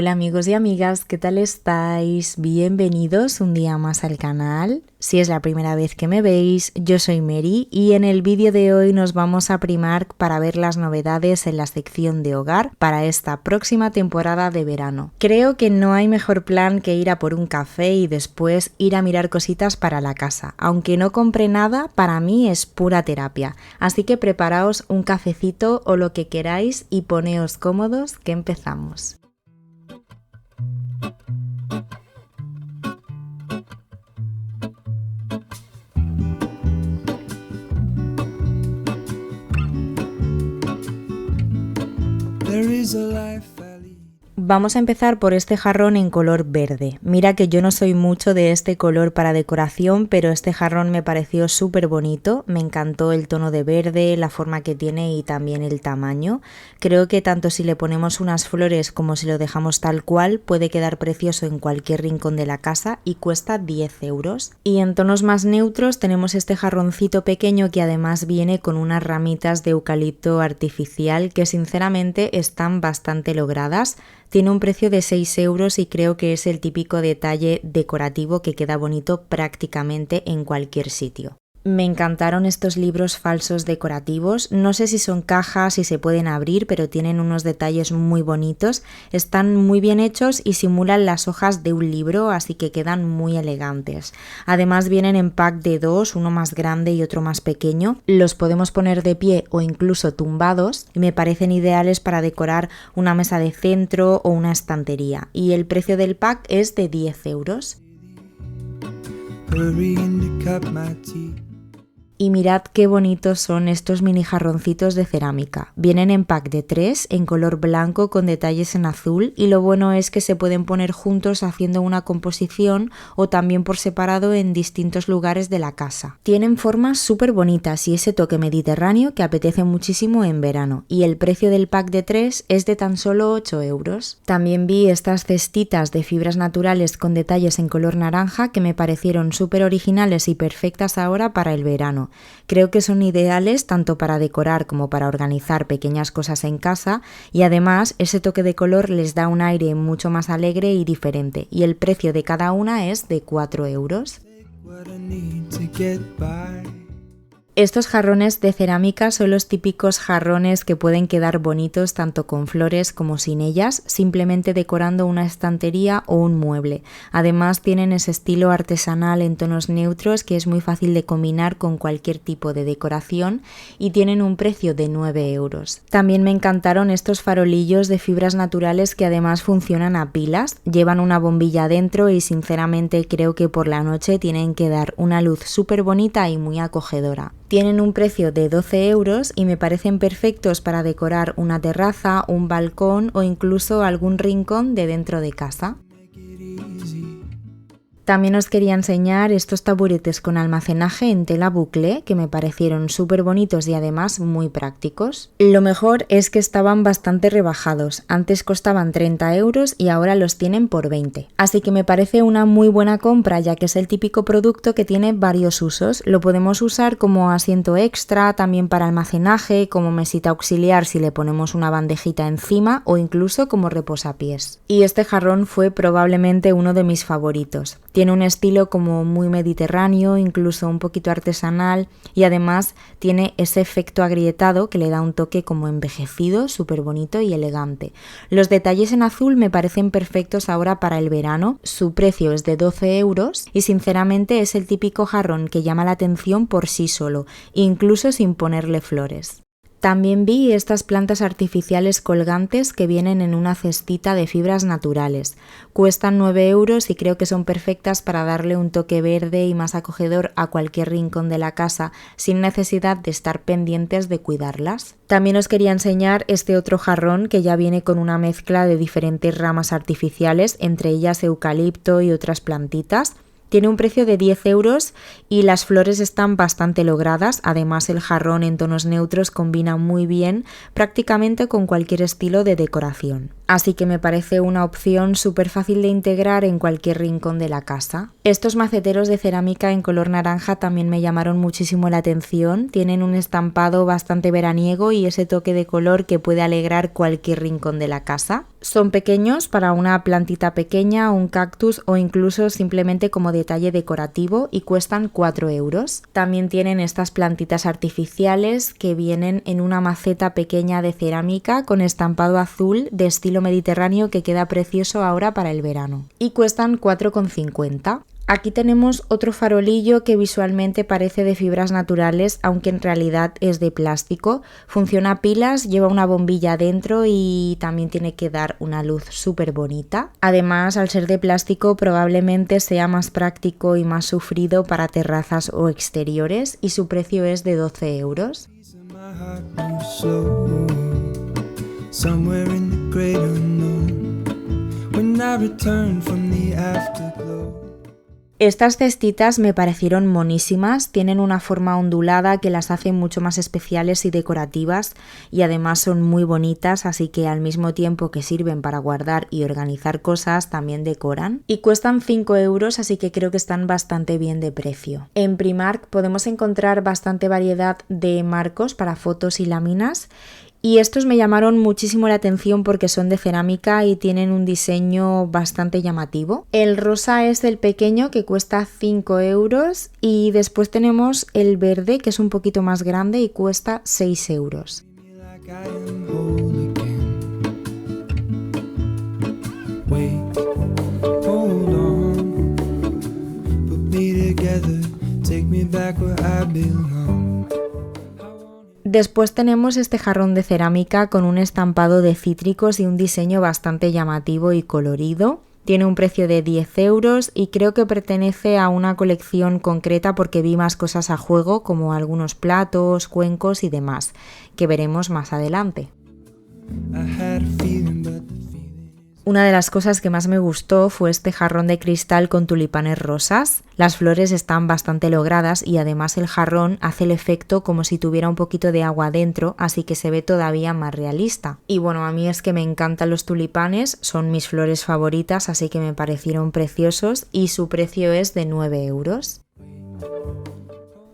Hola amigos y amigas, ¿qué tal estáis? Bienvenidos un día más al canal. Si es la primera vez que me veis, yo soy Mary y en el vídeo de hoy nos vamos a Primark para ver las novedades en la sección de hogar para esta próxima temporada de verano. Creo que no hay mejor plan que ir a por un café y después ir a mirar cositas para la casa. Aunque no compre nada, para mí es pura terapia. Así que preparaos un cafecito o lo que queráis y poneos cómodos que empezamos. Vamos a empezar por este jarrón en color verde. Mira que yo no soy mucho de este color para decoración, pero este jarrón me pareció súper bonito. Me encantó el tono de verde, la forma que tiene y también el tamaño. Creo que tanto si le ponemos unas flores como si lo dejamos tal cual, puede quedar precioso en cualquier rincón de la casa y cuesta 10 euros. Y en tonos más neutros tenemos este jarroncito pequeño que además viene con unas ramitas de eucalipto artificial que sinceramente están bastante logradas. Tiene un precio de 6 euros y creo que es el típico detalle decorativo que queda bonito prácticamente en cualquier sitio. Me encantaron estos libros falsos decorativos, no sé si son cajas, si se pueden abrir, pero tienen unos detalles muy bonitos, están muy bien hechos y simulan las hojas de un libro, así que quedan muy elegantes. Además vienen en pack de dos, uno más grande y otro más pequeño, los podemos poner de pie o incluso tumbados y me parecen ideales para decorar una mesa de centro o una estantería y el precio del pack es de 10 euros. Y mirad qué bonitos son estos mini jarroncitos de cerámica. Vienen en pack de 3 en color blanco con detalles en azul y lo bueno es que se pueden poner juntos haciendo una composición o también por separado en distintos lugares de la casa. Tienen formas súper bonitas y ese toque mediterráneo que apetece muchísimo en verano y el precio del pack de 3 es de tan solo 8 euros. También vi estas cestitas de fibras naturales con detalles en color naranja que me parecieron súper originales y perfectas ahora para el verano. Creo que son ideales tanto para decorar como para organizar pequeñas cosas en casa y además ese toque de color les da un aire mucho más alegre y diferente y el precio de cada una es de 4 euros. Estos jarrones de cerámica son los típicos jarrones que pueden quedar bonitos tanto con flores como sin ellas, simplemente decorando una estantería o un mueble. Además tienen ese estilo artesanal en tonos neutros que es muy fácil de combinar con cualquier tipo de decoración y tienen un precio de 9 euros. También me encantaron estos farolillos de fibras naturales que además funcionan a pilas, llevan una bombilla dentro y sinceramente creo que por la noche tienen que dar una luz súper bonita y muy acogedora. Tienen un precio de 12 euros y me parecen perfectos para decorar una terraza, un balcón o incluso algún rincón de dentro de casa. También os quería enseñar estos taburetes con almacenaje en tela bucle que me parecieron súper bonitos y además muy prácticos. Lo mejor es que estaban bastante rebajados, antes costaban 30 euros y ahora los tienen por 20. Así que me parece una muy buena compra ya que es el típico producto que tiene varios usos. Lo podemos usar como asiento extra, también para almacenaje, como mesita auxiliar si le ponemos una bandejita encima o incluso como reposapiés. Y este jarrón fue probablemente uno de mis favoritos. Tiene un estilo como muy mediterráneo, incluso un poquito artesanal y además tiene ese efecto agrietado que le da un toque como envejecido, súper bonito y elegante. Los detalles en azul me parecen perfectos ahora para el verano, su precio es de 12 euros y sinceramente es el típico jarrón que llama la atención por sí solo, incluso sin ponerle flores. También vi estas plantas artificiales colgantes que vienen en una cestita de fibras naturales. Cuestan 9 euros y creo que son perfectas para darle un toque verde y más acogedor a cualquier rincón de la casa sin necesidad de estar pendientes de cuidarlas. También os quería enseñar este otro jarrón que ya viene con una mezcla de diferentes ramas artificiales, entre ellas eucalipto y otras plantitas. Tiene un precio de 10 euros y las flores están bastante logradas, además el jarrón en tonos neutros combina muy bien prácticamente con cualquier estilo de decoración. así que me parece una opción súper fácil de integrar en cualquier rincón de la casa. Estos maceteros de cerámica en color naranja también me llamaron muchísimo la atención, tienen un estampado bastante veraniego y ese toque de color que puede alegrar cualquier rincón de la casa. Son pequeños para una plantita pequeña, un cactus o incluso simplemente como detalle decorativo y cuestan 4 euros. También tienen estas plantitas artificiales que vienen en una maceta pequeña de cerámica con estampado azul de estilo mediterráneo que queda precioso ahora para el verano. Y cuestan 4,50. Aquí tenemos otro farolillo que visualmente parece de fibras naturales, aunque en realidad es de plástico. Funciona a pilas, lleva una bombilla dentro y también tiene que dar una luz súper bonita. Además, al ser de plástico probablemente sea más práctico y más sufrido para terrazas o exteriores y su precio es de 12 euros. Estas cestitas me parecieron monísimas, tienen una forma ondulada que las hace mucho más especiales y decorativas y además son muy bonitas, así que al mismo tiempo que sirven para guardar y organizar cosas, también decoran. Y cuestan 5 euros, así que creo que están bastante bien de precio. En Primark podemos encontrar bastante variedad de marcos para fotos y láminas. Y estos me llamaron muchísimo la atención porque son de cerámica y tienen un diseño bastante llamativo. El rosa es el pequeño que cuesta 5 euros y después tenemos el verde que es un poquito más grande y cuesta 6 euros. Después tenemos este jarrón de cerámica con un estampado de cítricos y un diseño bastante llamativo y colorido. Tiene un precio de 10 euros y creo que pertenece a una colección concreta porque vi más cosas a juego como algunos platos, cuencos y demás, que veremos más adelante. Una de las cosas que más me gustó fue este jarrón de cristal con tulipanes rosas. Las flores están bastante logradas y además el jarrón hace el efecto como si tuviera un poquito de agua dentro, así que se ve todavía más realista. Y bueno, a mí es que me encantan los tulipanes, son mis flores favoritas, así que me parecieron preciosos y su precio es de 9 euros.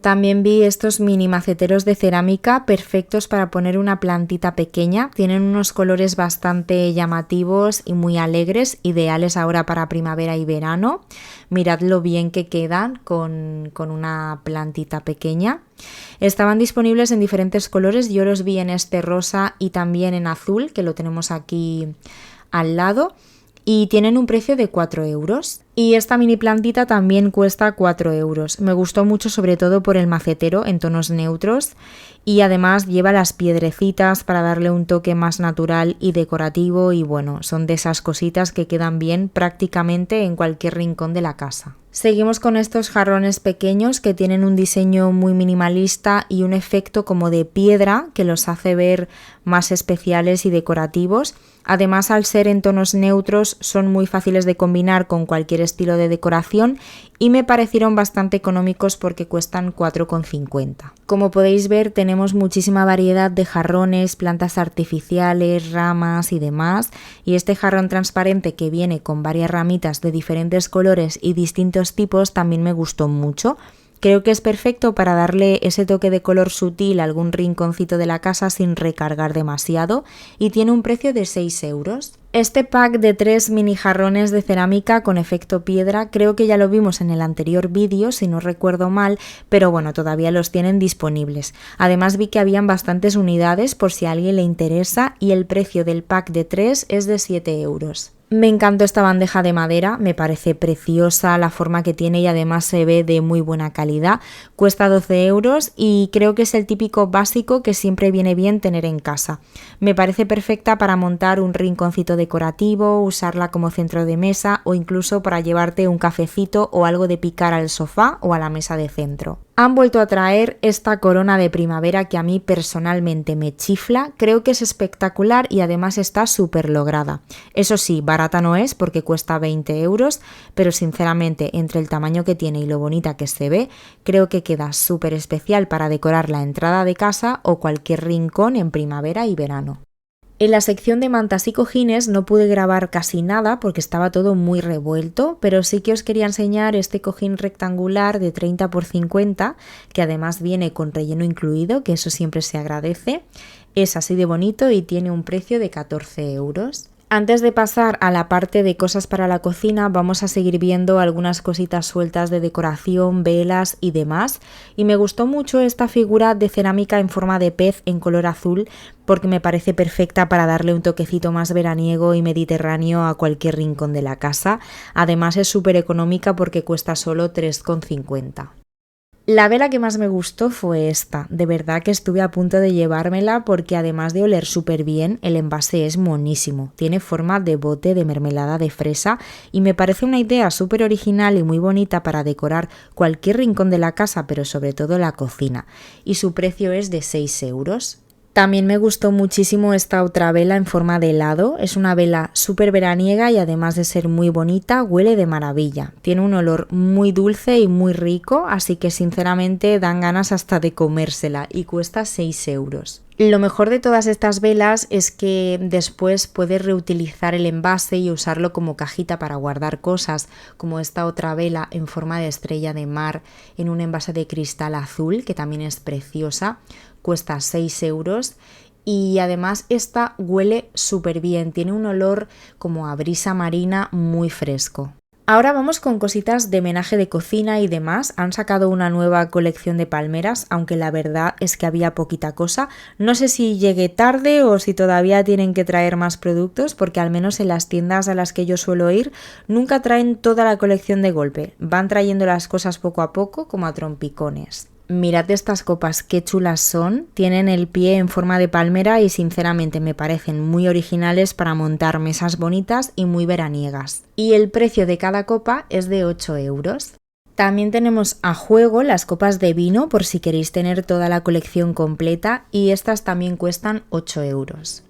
También vi estos mini maceteros de cerámica perfectos para poner una plantita pequeña. Tienen unos colores bastante llamativos y muy alegres, ideales ahora para primavera y verano. Mirad lo bien que quedan con una plantita pequeña. Estaban disponibles en diferentes colores, yo los vi en este rosa y también en azul, que lo tenemos aquí al lado. Y tienen un precio de 4 euros. Y esta mini plantita también cuesta 4 euros. Me gustó mucho sobre todo por el macetero en tonos neutros y además lleva las piedrecitas para darle un toque más natural y decorativo y bueno, son de esas cositas que quedan bien prácticamente en cualquier rincón de la casa. Seguimos con estos jarrones pequeños que tienen un diseño muy minimalista y un efecto como de piedra que los hace ver más especiales y decorativos. Además, al ser en tonos neutros, son muy fáciles de combinar con cualquier estilo de decoración y me parecieron bastante económicos porque cuestan 4,50. Como podéis ver, tenemos muchísima variedad de jarrones, plantas artificiales, ramas y demás. Y este jarrón transparente que viene con varias ramitas de diferentes colores y distintos tipos también me gustó mucho. Creo que es perfecto para darle ese toque de color sutil a algún rinconcito de la casa sin recargar demasiado y tiene un precio de 6 euros. Este pack de 3 mini jarrones de cerámica con efecto piedra creo que ya lo vimos en el anterior vídeo si no recuerdo mal, pero bueno, todavía los tienen disponibles. Además vi que habían bastantes unidades por si a alguien le interesa y el precio del pack de 3 es de 7 euros. Me encantó esta bandeja de madera, me parece preciosa la forma que tiene y además se ve de muy buena calidad. Cuesta 12 euros y creo que es el típico básico que siempre viene bien tener en casa. Me parece perfecta para montar un rinconcito decorativo, usarla como centro de mesa o incluso para llevarte un cafecito o algo de picar al sofá o a la mesa de centro. Han vuelto a traer esta corona de primavera que a mí personalmente me chifla, creo que es espectacular y además está súper lograda. Eso sí, barata no es porque cuesta 20 euros, pero sinceramente entre el tamaño que tiene y lo bonita que se ve, creo que queda súper especial para decorar la entrada de casa o cualquier rincón en primavera y verano. En la sección de mantas y cojines no pude grabar casi nada porque estaba todo muy revuelto, pero sí que os quería enseñar este cojín rectangular de 30 por 50, que además viene con relleno incluido, que eso siempre se agradece. Es así de bonito y tiene un precio de 14 euros. Antes de pasar a la parte de cosas para la cocina, vamos a seguir viendo algunas cositas sueltas de decoración, velas y demás. Y me gustó mucho esta figura de cerámica en forma de pez en color azul porque me parece perfecta para darle un toquecito más veraniego y mediterráneo a cualquier rincón de la casa. Además es súper económica porque cuesta solo 3,50. La vela que más me gustó fue esta, de verdad que estuve a punto de llevármela porque además de oler súper bien, el envase es monísimo, tiene forma de bote de mermelada de fresa y me parece una idea súper original y muy bonita para decorar cualquier rincón de la casa, pero sobre todo la cocina, y su precio es de 6 euros. También me gustó muchísimo esta otra vela en forma de helado, es una vela súper veraniega y además de ser muy bonita, huele de maravilla. Tiene un olor muy dulce y muy rico, así que sinceramente dan ganas hasta de comérsela y cuesta 6 euros. Lo mejor de todas estas velas es que después puedes reutilizar el envase y usarlo como cajita para guardar cosas, como esta otra vela en forma de estrella de mar en un envase de cristal azul, que también es preciosa. Cuesta 6 euros y además esta huele súper bien, tiene un olor como a brisa marina muy fresco. Ahora vamos con cositas de menaje de cocina y demás. Han sacado una nueva colección de palmeras, aunque la verdad es que había poquita cosa. No sé si llegué tarde o si todavía tienen que traer más productos, porque al menos en las tiendas a las que yo suelo ir nunca traen toda la colección de golpe. Van trayendo las cosas poco a poco como a trompicones. Mirad estas copas, qué chulas son, tienen el pie en forma de palmera y sinceramente me parecen muy originales para montar mesas bonitas y muy veraniegas. Y el precio de cada copa es de 8 euros. También tenemos a juego las copas de vino por si queréis tener toda la colección completa y estas también cuestan 8 euros.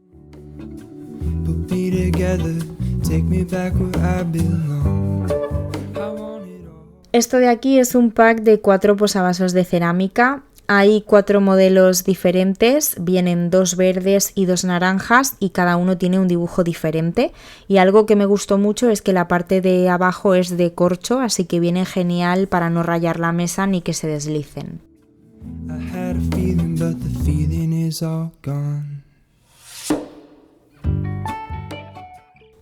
Esto de aquí es un pack de 4 posavasos de cerámica. Hay 4 modelos diferentes, vienen 2 verdes y 2 naranjas y cada uno tiene un dibujo diferente. Y algo que me gustó mucho es que la parte de abajo es de corcho, así que viene genial para no rayar la mesa ni que se deslicen.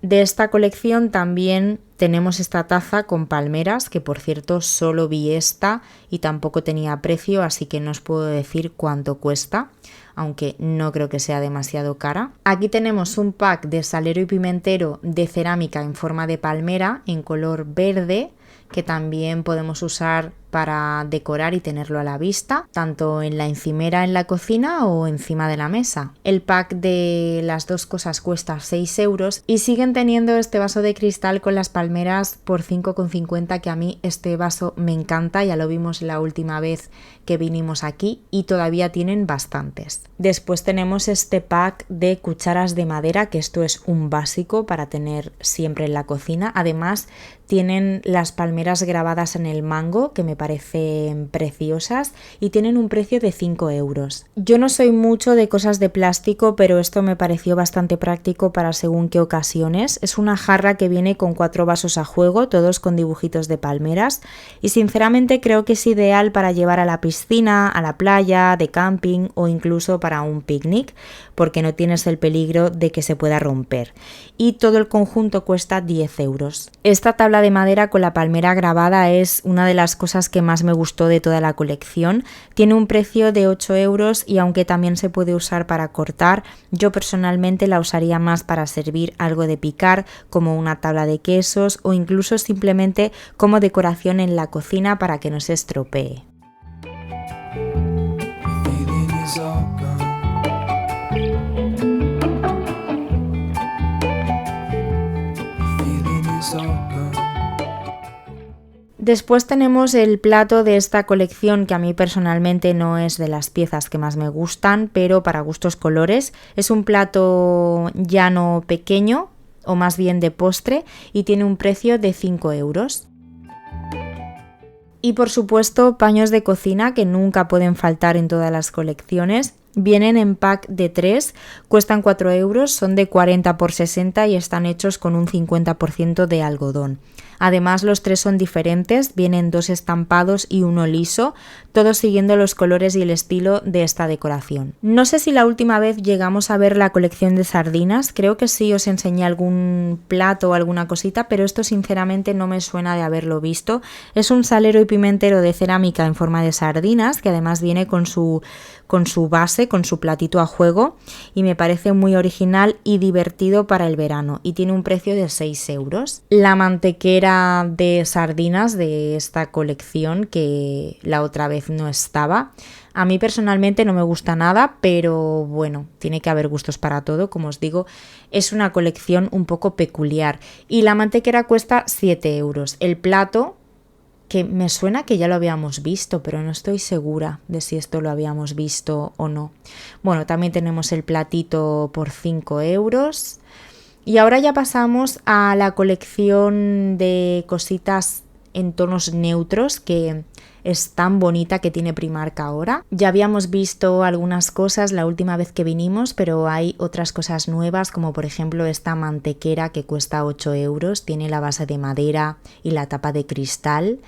De esta colección también tenemos esta taza con palmeras, que por cierto solo vi esta y tampoco tenía precio, así que no os puedo decir cuánto cuesta, aunque no creo que sea demasiado cara. Aquí tenemos un pack de salero y pimentero de cerámica en forma de palmera en color verde, que también podemos usar para decorar y tenerlo a la vista, tanto en la encimera en la cocina o encima de la mesa. El pack de las dos cosas cuesta 6 euros y siguen teniendo este vaso de cristal con las palmeras por 5,50, que a mí este vaso me encanta, ya lo vimos la última vez que vinimos aquí y todavía tienen bastantes. Después tenemos este pack de cucharas de madera, que esto es un básico para tener siempre en la cocina. Además tienen las palmeras grabadas en el mango, que me parecen preciosas, y tienen un precio de 5 euros. Yo no soy mucho de cosas de plástico, pero esto me pareció bastante práctico para según qué ocasiones. Es una jarra que viene con 4 vasos a juego, todos con dibujitos de palmeras, y sinceramente creo que es ideal para llevar a la piscina, a la playa, de camping o incluso para un picnic, porque no tienes el peligro de que se pueda romper. Y todo el conjunto cuesta 10 euros. Esta tabla de madera con la palmera grabada es una de las cosas que más me gustó de toda la colección. Tiene un precio de 8 euros y aunque también se puede usar para cortar, yo personalmente la usaría más para servir algo de picar, como una tabla de quesos o incluso simplemente como decoración en la cocina para que no se estropee. Después tenemos el plato de esta colección, que a mí personalmente no es de las piezas que más me gustan, pero para gustos colores. Es un plato llano pequeño, o más bien de postre, y tiene un precio de 5 euros. Y por supuesto paños de cocina, que nunca pueden faltar en todas las colecciones. Vienen en pack de 3, cuestan 4 euros, son de 40 por 60 y están hechos con un 50% de algodón. Además, los 3 son diferentes, vienen 2 estampados y uno liso, todos siguiendo los colores y el estilo de esta decoración. No sé si la última vez llegamos a ver la colección de sardinas, creo que sí os enseñé algún plato o alguna cosita, pero esto sinceramente no me suena de haberlo visto. Es un salero y pimentero de cerámica en forma de sardinas, que además viene con su base, con su platito a juego, y me parece muy original y divertido para el verano, y tiene un precio de 6 euros. La mantequera de sardinas de esta colección, que la otra vez no estaba, a mí personalmente no me gusta nada, pero bueno, tiene que haber gustos para todo, como os digo, es una colección un poco peculiar, y la mantequera cuesta 7 euros. El plato, que me suena que ya lo habíamos visto, pero no estoy segura de si esto lo habíamos visto o no. Bueno, también tenemos el platito por 5 euros. Y ahora ya pasamos a la colección de cositas en tonos neutros, que es tan bonita, que tiene Primark ahora. Ya habíamos visto algunas cosas la última vez que vinimos, pero hay otras cosas nuevas, como por ejemplo esta mantequera que cuesta 8 euros, tiene la base de madera y la tapa de cristal.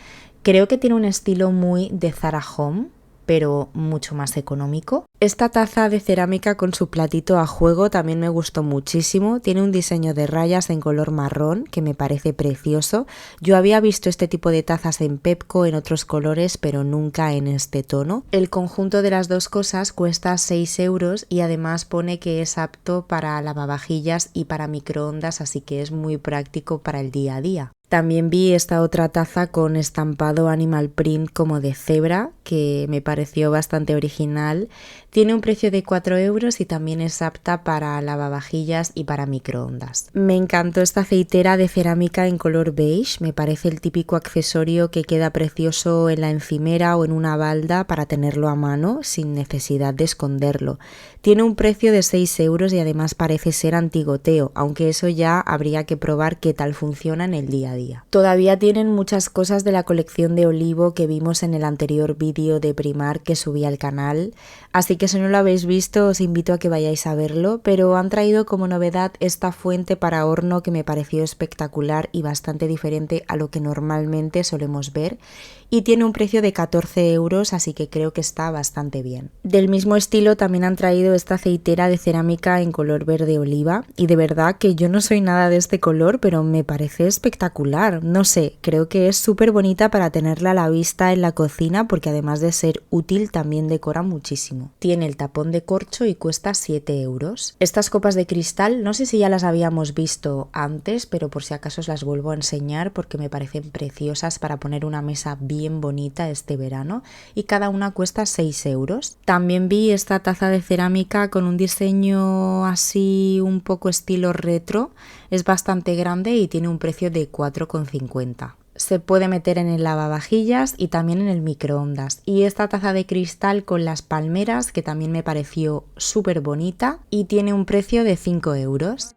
Creo que tiene un estilo muy de Zara Home, pero mucho más económico. Esta taza de cerámica con su platito a juego también me gustó muchísimo. Tiene un diseño de rayas en color marrón que me parece precioso. Yo había visto este tipo de tazas en Pepco en otros colores, pero nunca en este tono. El conjunto de las dos cosas cuesta 6 euros y además pone que es apto para lavavajillas y para microondas, así que es muy práctico para el día a día. También vi esta otra taza con estampado animal print como de cebra, que me pareció bastante original. Tiene un precio de 4 euros y también es apta para lavavajillas y para microondas. Me encantó esta aceitera de cerámica en color beige, me parece el típico accesorio que queda precioso en la encimera o en una balda para tenerlo a mano sin necesidad de esconderlo. Tiene un precio de 6 euros y además parece ser antigoteo, aunque eso ya habría que probar qué tal funciona en el día a día. Todavía tienen muchas cosas de la colección de olivo que vimos en el anterior vídeo de Primark que subí al canal, así que si no lo habéis visto os invito a que vayáis a verlo, pero han traído como novedad esta fuente para horno que me pareció espectacular y bastante diferente a lo que normalmente solemos ver, y tiene un precio de 14 euros, así que creo que está bastante bien. Del mismo estilo también han traído esta aceitera de cerámica en color verde oliva, y de verdad que yo no soy nada de este color, pero me parece espectacular. No sé, creo que es súper bonita para tenerla a la vista en la cocina, porque además de ser útil también decora muchísimo. Tiene el tapón de corcho y cuesta 7 euros. Estas copas de cristal, no sé si ya las habíamos visto antes, pero por si acaso os las vuelvo a enseñar porque me parecen preciosas para poner una mesa bien bonita este verano, y cada una cuesta 6 euros. También vi esta taza de cerámica con un diseño así un poco estilo retro, es bastante grande y tiene un precio de 4,50. Se puede meter en el lavavajillas y también en el microondas. Y esta taza de cristal con las palmeras, que también me pareció súper bonita y tiene un precio de 5 euros.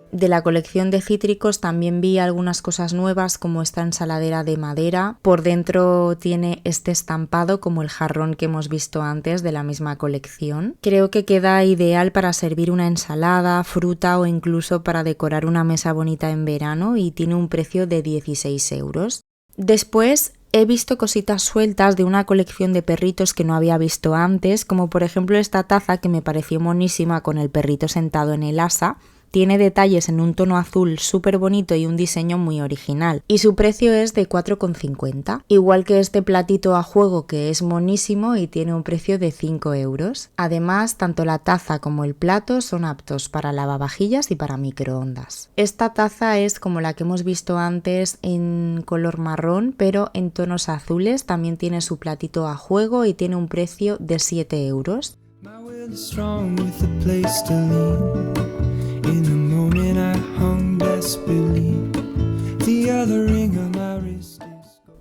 De la colección de cítricos también vi algunas cosas nuevas, como esta ensaladera de madera. Por dentro tiene este estampado como el jarrón que hemos visto antes de la misma colección. Creo que queda ideal para servir una ensalada, fruta o incluso para decorar una mesa bonita en verano, y tiene un precio de 16 euros. Después he visto cositas sueltas de una colección de perritos que no había visto antes, como por ejemplo esta taza que me pareció monísima con el perrito sentado en el asa. Tiene detalles en un tono azul súper bonito y un diseño muy original, y su precio es de 4,50, igual que este platito a juego que es monísimo y tiene un precio de 5 euros. Además, tanto la taza como el plato son aptos para lavavajillas y para microondas. Esta taza es como la que hemos visto antes en color marrón, pero en tonos azules. También tiene su platito a juego y tiene un precio de 7 euros.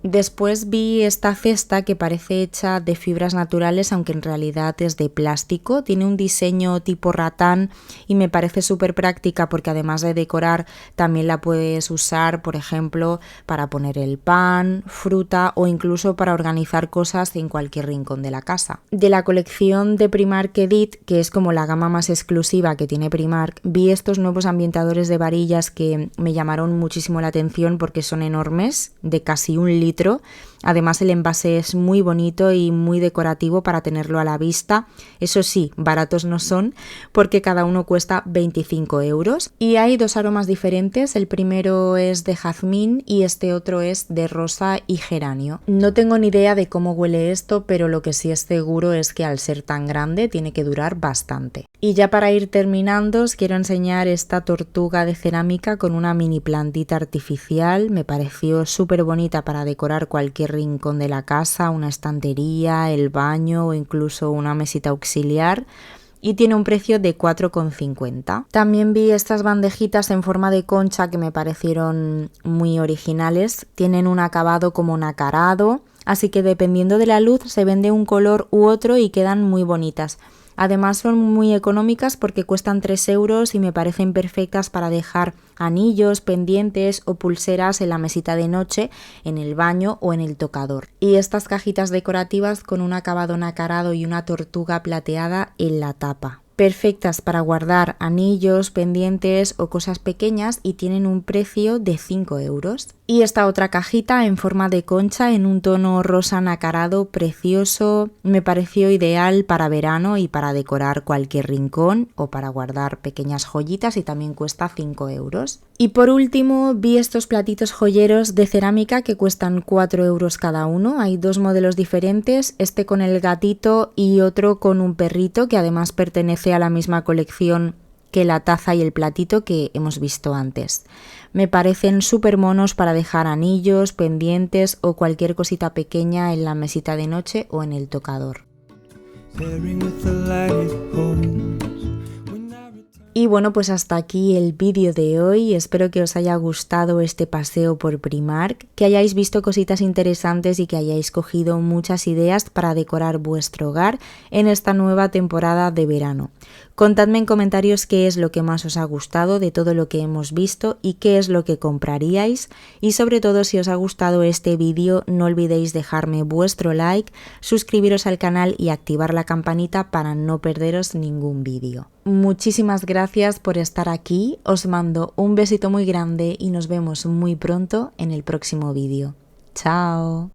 Después vi esta cesta que parece hecha de fibras naturales, aunque en realidad es de plástico. Tiene un diseño tipo ratán y me parece súper práctica porque además de decorar también la puedes usar, por ejemplo, para poner el pan, fruta o incluso para organizar cosas en cualquier rincón de la casa. De la colección de Primark Edit, que es como la gama más exclusiva que tiene Primark, vi estos nuevos ambientadores de varillas que me llamaron muchísimo la atención porque son enormes, de casi 1 litro. Además el envase es muy bonito y muy decorativo para tenerlo a la vista. Eso sí, baratos no son porque cada uno cuesta 25 euros. Y hay 2 aromas diferentes, el primero es de jazmín y este otro es de rosa y geranio. No tengo ni idea de cómo huele esto, pero lo que sí es seguro es que al ser tan grande tiene que durar bastante. Y ya para ir terminando os quiero enseñar esta tortuga de cerámica con una mini plantita artificial. Me pareció súper bonita para decorar cualquier rincón de la casa, una estantería, el baño o incluso una mesita auxiliar. Y tiene un precio de 4,50. También vi estas bandejitas en forma de concha que me parecieron muy originales. Tienen un acabado como nacarado, así que dependiendo de la luz se vende un color u otro y quedan muy bonitas. Además son muy económicas porque cuestan 3 euros y me parecen perfectas para dejar anillos, pendientes o pulseras en la mesita de noche, en el baño o en el tocador. Y estas cajitas decorativas con un acabado nacarado y una tortuga plateada en la tapa. Perfectas para guardar anillos, pendientes o cosas pequeñas y tienen un precio de 5 euros. Y esta otra cajita en forma de concha en un tono rosa nacarado precioso, me pareció ideal para verano y para decorar cualquier rincón o para guardar pequeñas joyitas y también cuesta 5 euros. Y por último vi estos platitos joyeros de cerámica que cuestan 4 euros cada uno. Hay 2 modelos diferentes, este con el gatito y otro con un perrito que además pertenece a la misma colección que la taza y el platito que hemos visto antes. Me parecen súper monos para dejar anillos, pendientes o cualquier cosita pequeña en la mesita de noche o en el tocador. Y bueno, pues hasta aquí el vídeo de hoy. Espero que os haya gustado este paseo por Primark, que hayáis visto cositas interesantes y que hayáis cogido muchas ideas para decorar vuestro hogar en esta nueva temporada de verano. Contadme en comentarios qué es lo que más os ha gustado de todo lo que hemos visto y qué es lo que compraríais. Y sobre todo, si os ha gustado este vídeo, no olvidéis dejarme vuestro like, suscribiros al canal y activar la campanita para no perderos ningún vídeo. Muchísimas gracias por estar aquí, os mando un besito muy grande y nos vemos muy pronto en el próximo vídeo. ¡Chao!